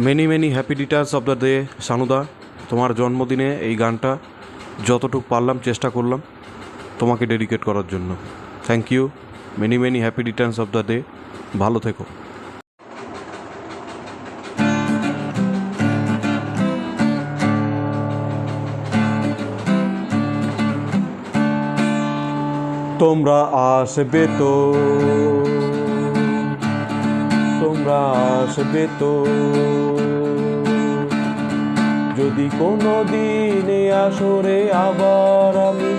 Many many happy returns of the day Sanuda. তোমার জন্মদিনে এই গানটা যতটুকু পারলাম চেষ্টা করলাম তোমাকে ডেডিকেট করার জন্য। Thank you. Many many happy returns of the day. ভালো থেকো। তোমরা আসবে তো, তোমরা আসবে তো, যদি কোনো দিনে আসরে আবার আমি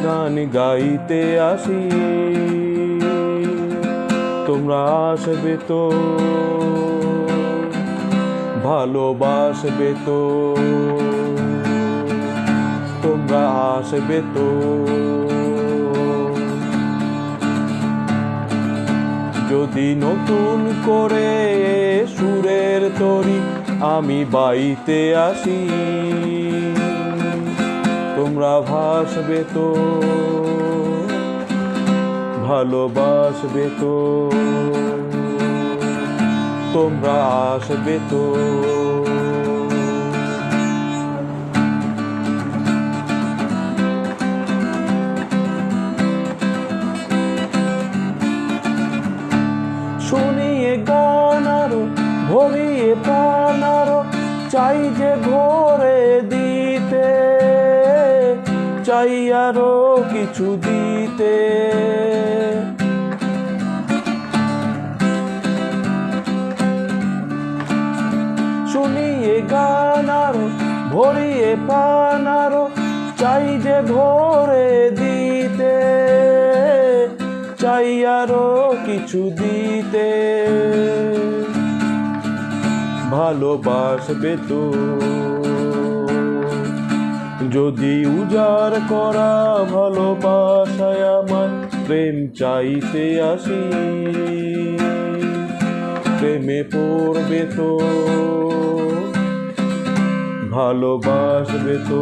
গান গাইতে আসি। তোমরা আসবে তো, ভালোবাসবে তো, তোমরা আসবে তো, যদি নতুন করে সুরের তরি আমি বাইতে আসি। তোমরা ভাসবে তো, ভালোবাসবে তো, তোমরা আসবে তো। শুনিয়ে গান আরো, ভরিয়ে প্রাণ আরো, চাই যে ভরে দিতে, চাই আরো কিছু দিতে। শুনিয়ে গান আরো, ভরিয়ে প্রাণ আরো, চাই যে ভরে দিতে, চাই আরো কিছু দিতে। ভালোবাসবে তো, যদি উজাড় করা ভালোবাসায় আমার প্রেম চাইতে আসি। প্রেমে পড়বে তো, ভালোবাসবে তো,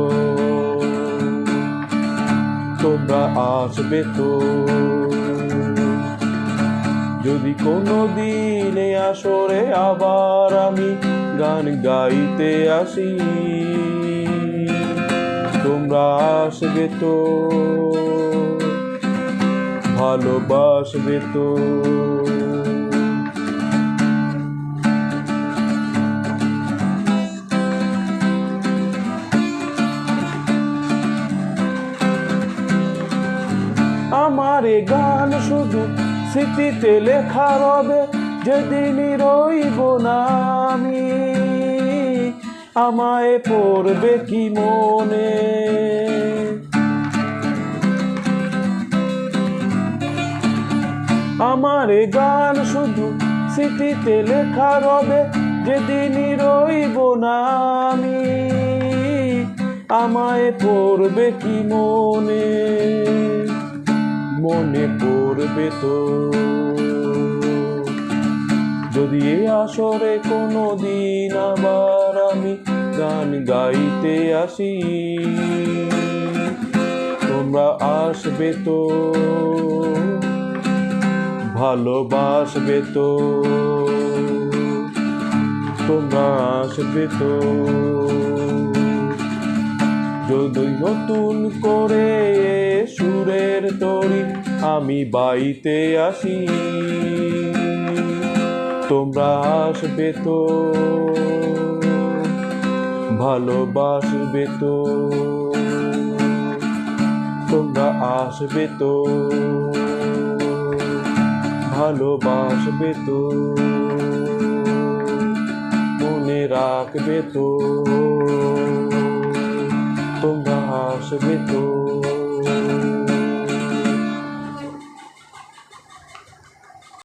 তোমরা আসবে তো, যদি কোনো দিনে আসরে আবার আমি গান গাইতে আসি। তোমরা আসবে তো, ভালোবাসবে তো, আমার এ গান শুধু স্মৃতিতে লেখা রবে, যেদিনই রইব না আমি। আমায় পড়বে কি মনে, আমার এ গান শুধু স্মৃতিতে লেখা রবে, যেদিনই রইব না আমি। আমায় পড়বে কি মনে, মনে পড়বে তো, যদি এ আসরে কোনো দিন আবার আমি গান গাইতে আসি। তোমরা আসবে তো, ভালোবাসবে তো, তোমরা আসবে তো, যদি নতুন করে সুরের তরি আমি বাইতে আসি। তোমরা আসবে তো, ভালোবাসবে তো, তোমরা আসবে তো, ভালোবাসবে তো, মনে রাখবে তো, তোমরা আসবে তো।